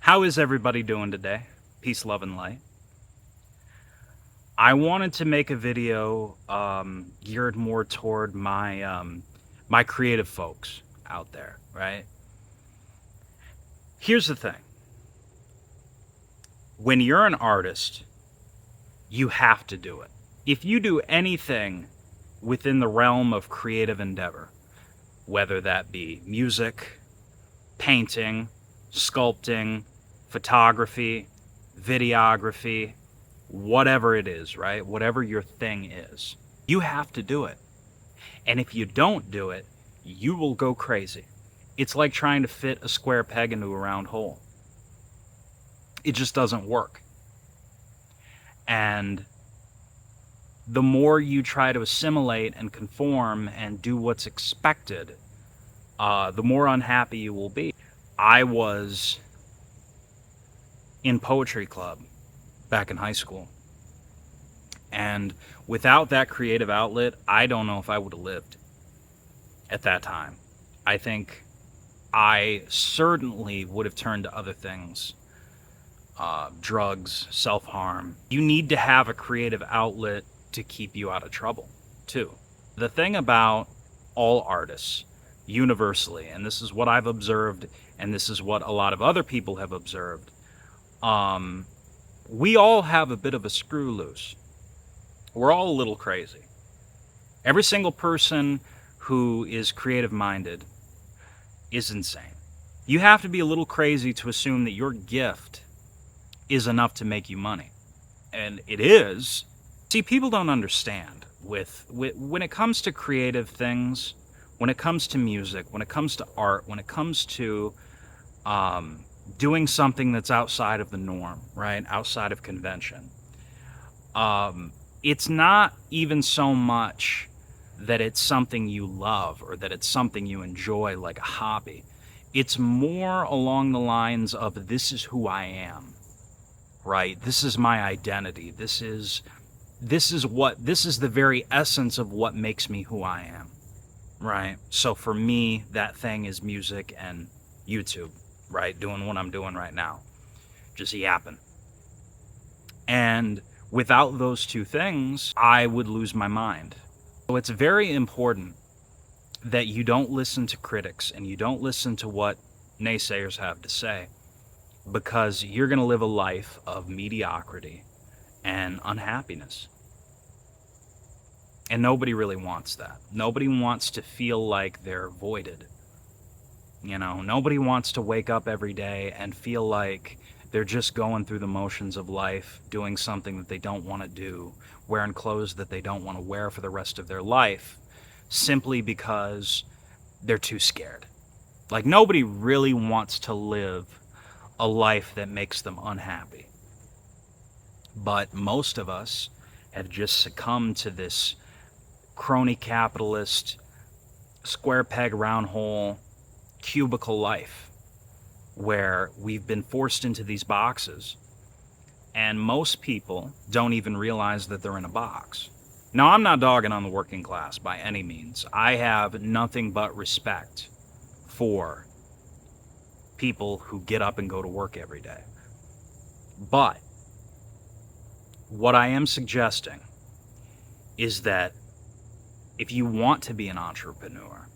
How is everybody doing today? Peace, love, and light. I wanted to make a video geared more toward my creative folks out there, right? Here's the thing. When you're an artist, you have to do it. If you do anything within the realm of creative endeavor, whether that be music, painting, sculpting, photography, videography, whatever it is, right? Whatever your thing is, you have to do it. And if you don't do it, you will go crazy. It's like trying to fit a square peg into a round hole. It just doesn't work. And the more you try to assimilate and conform and do what's expected, the more unhappy you will be. I was in poetry club back in high school. And without that creative outlet, I don't know if I would have lived at that time. I think I certainly would have turned to other things, drugs, self-harm. You need to have a creative outlet to keep you out of trouble, too. The thing about all artists, universally, and this is what I've observed, and this is what a lot of other people have observed, we all have a bit of a screw loose. We're all a little crazy. Every single person who is creative-minded is insane. You have to be a little crazy to assume that your gift is enough to make you money. And it is. See, people don't understand when it comes to creative things, when it comes to music, when it comes to art, when it comes to doing something that's outside of the norm, right? Outside of convention. It's not even so much that it's something you love or that it's something you enjoy like a hobby. It's more along the lines of, this is who I am, right? This is my identity. This is the very essence of what makes me who I am, right? So for me, that thing is music and YouTube, right? Doing what I'm doing right now, just yapping. And without those two things, I would lose my mind. So it's very important that you don't listen to critics and you don't listen to what naysayers have to say, because you're going to live a life of mediocrity and unhappiness. And nobody really wants that. Nobody wants to feel like they're voided. You know, nobody wants to wake up every day and feel like they're just going through the motions of life, doing something that they don't want to do, wearing clothes that they don't want to wear for the rest of their life, simply because they're too scared. Like, nobody really wants to live a life that makes them unhappy. But most of us have just succumbed to this crony capitalist, square peg, round hole, cubicle life, where we've been forced into these boxes, and most people don't even realize that they're in a box. Now, I'm not dogging on the working class by any means. I have nothing but respect for people who get up and go to work every day. But what I am suggesting is that if you want to be an entrepreneur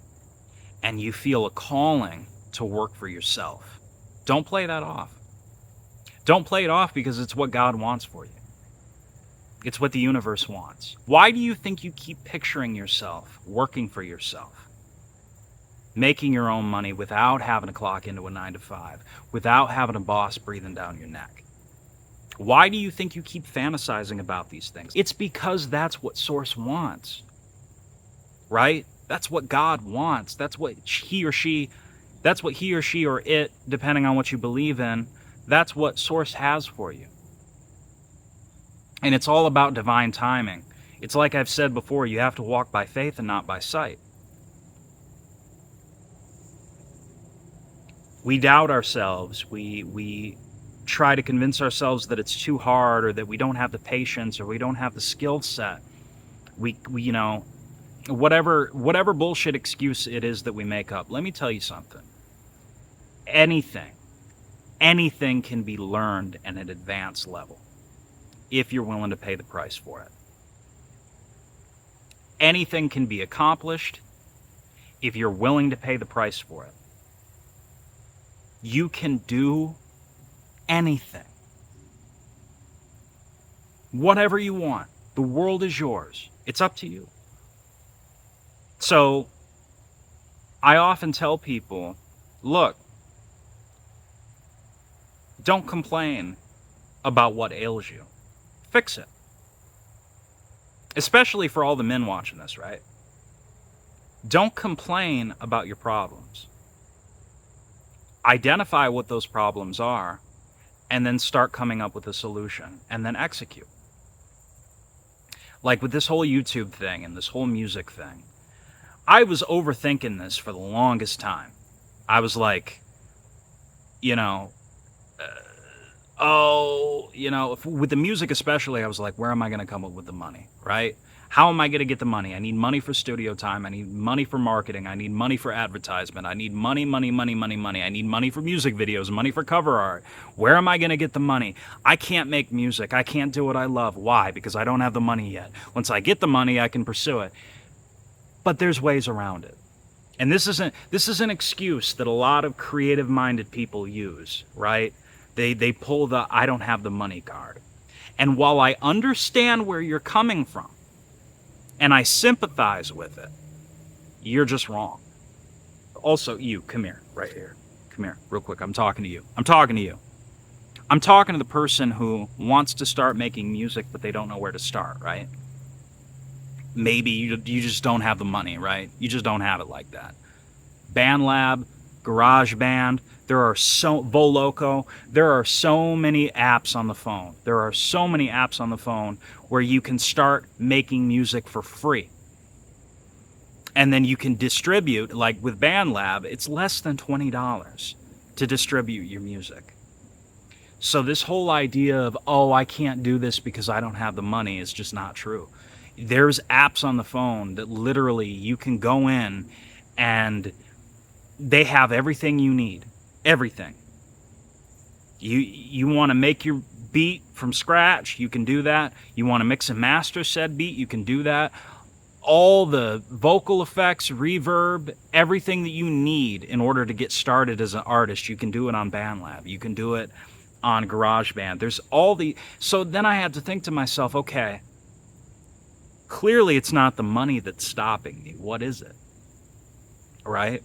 and you feel a calling to work for yourself, don't play that off. Don't play it off because it's what God wants for you. It's what the universe wants. Why do you think you keep picturing yourself working for yourself? Making your own money without having to clock into a 9-to-5, without having a boss breathing down your neck. Why do you think you keep fantasizing about these things? It's because that's what Source wants, right? That's what God wants. That's what he or she or it, depending on what you believe in, that's what Source has for you. And it's all about divine timing. It's like I've said before, you have to walk by faith and not by sight. We doubt ourselves. We try to convince ourselves that it's too hard, or that we don't have the patience, or we don't have the skill set. We you know, whatever bullshit excuse it is that we make up. Let me tell you something. Anything anything can be learned at an advanced level if you're willing to pay the price for it. Anything can be accomplished if you're willing to pay the price for it. You can do anything. Whatever you want. The world is yours. It's up to you. So, I often tell people, look, don't complain about what ails you. Fix it. Especially for all the men watching this, right? Don't complain about your problems. Identify what those problems are, and then start coming up with a solution, and then execute. Like with this whole YouTube thing and this whole music thing, I was overthinking this for the longest time. I was like, with the music especially, I was like, where am I going to come up with the money, right? How am I going to get the money? I need money for studio time. I need money for marketing. I need money for advertisement. I need money. I need money for music videos, money for cover art. Where am I going to get the money? I can't make music. I can't do what I love. Why? Because I don't have the money yet. Once I get the money, I can pursue it. But there's ways around it. And this is an excuse that a lot of creative-minded people use, right? They pull the I don't have the money card. And while I understand where you're coming from, and I sympathize with it, you're just wrong. Also, you, come here, right here. Come here, real quick. I'm talking to you. I'm talking to the person who wants to start making music, but they don't know where to start, right? Maybe you just don't have the money, right? You just don't have it like that. BandLab, GarageBand, Voloco, there are so many apps on the phone. There are so many apps on the phone where you can start making music for free. And then you can distribute, like with BandLab, it's less than $20 to distribute your music. So this whole idea of, I can't do this because I don't have the money is just not true. There's apps on the phone that literally you can go in and they have everything you need. Everything. You want to make your beat from scratch, you can do that. You want to mix and master said beat, you can do that. All the vocal effects, reverb, everything that you need in order to get started as an artist, you can do it on BandLab. You can do it on GarageBand. So then I had to think to myself, okay, clearly it's not the money that's stopping me. What is it? Right?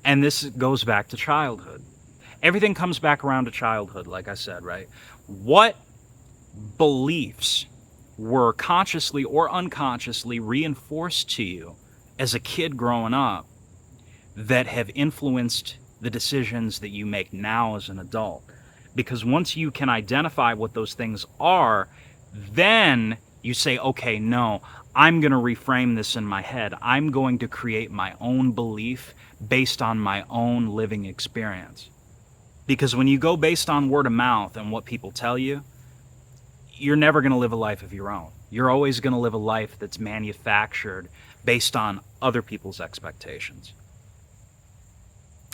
And this goes back to childhood. Everything comes back around to childhood, like I said, right? What beliefs were consciously or unconsciously reinforced to you as a kid growing up that have influenced the decisions that you make now as an adult? Because once you can identify what those things are, then you say, okay, no, I'm going to reframe this in my head. I'm going to create my own belief based on my own living experience. Because when you go based on word of mouth and what people tell you, you're never going to live a life of your own. You're always going to live a life that's manufactured based on other people's expectations.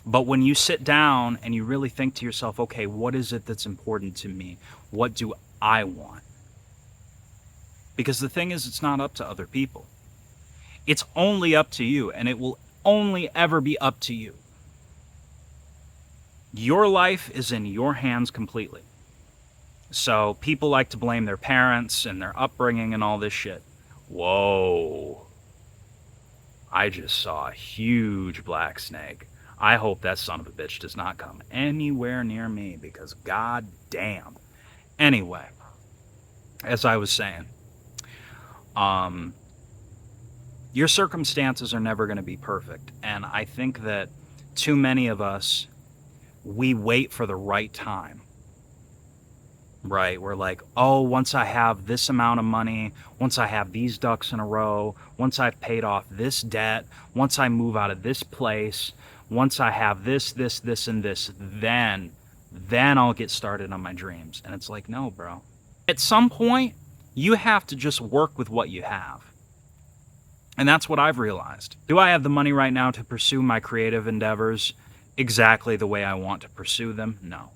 But when you sit down and you really think to yourself, okay, what is it that's important to me? What do I want? Because the thing is, it's not up to other people. It's only up to you, and it will only ever be up to you. Your life is in your hands completely. So people like to blame their parents and their upbringing and all this shit. Whoa. I just saw a huge black snake. I hope that son of a bitch does not come anywhere near me because god damn. Anyway, as I was saying, your circumstances are never going to be perfect. And I think that too many of us, we wait for the right time. Right? We're like, once I have this amount of money, once I have these ducks in a row, once I've paid off this debt, once I move out of this place, once I have this, and this, then I'll get started on my dreams. And it's like, no, bro. At some point, you have to just work with what you have. And that's what I've realized. Do I have the money right now to pursue my creative endeavors exactly the way I want to pursue them? No.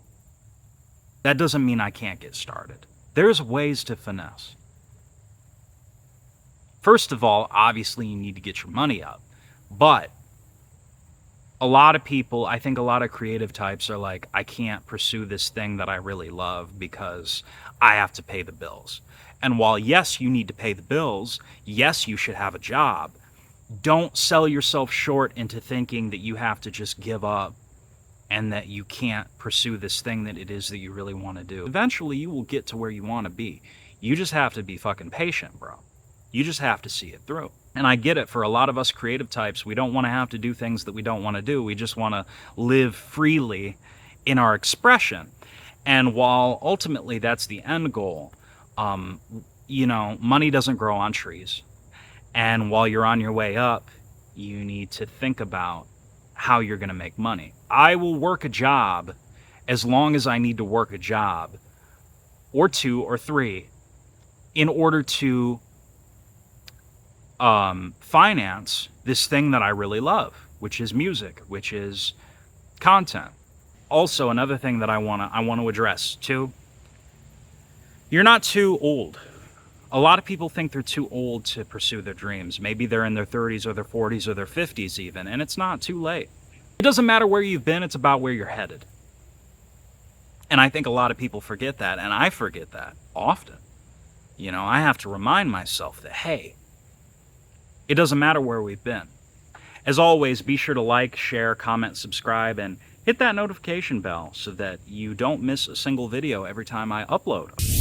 That doesn't mean I can't get started. There's ways to finesse. First of all, obviously you need to get your money up. But a lot of people, I think a lot of creative types are like, I can't pursue this thing that I really love because I have to pay the bills. And while, yes, you need to pay the bills, yes, you should have a job, don't sell yourself short into thinking that you have to just give up and that you can't pursue this thing that it is that you really want to do. Eventually, you will get to where you want to be. You just have to be fucking patient, bro. You just have to see it through. And I get it, for a lot of us creative types, we don't want to have to do things that we don't want to do. We just want to live freely in our expression. And while ultimately that's the end goal, money doesn't grow on trees. And while you're on your way up, you need to think about how you're going to make money. I will work a job as long as I need to work a job, or 2 or 3, in order to finance this thing that I really love, which is music, which is content. Also, another thing that I want to address too, you're not too old. A lot of people think they're too old to pursue their dreams. Maybe they're in their 30s or their 40s or their 50s even, and it's not too late. It doesn't matter where you've been, it's about where you're headed. And I think a lot of people forget that, and I forget that often. I have to remind myself that, hey, it doesn't matter where we've been. As always, be sure to like, share, comment, subscribe, and hit that notification bell so that you don't miss a single video every time I upload.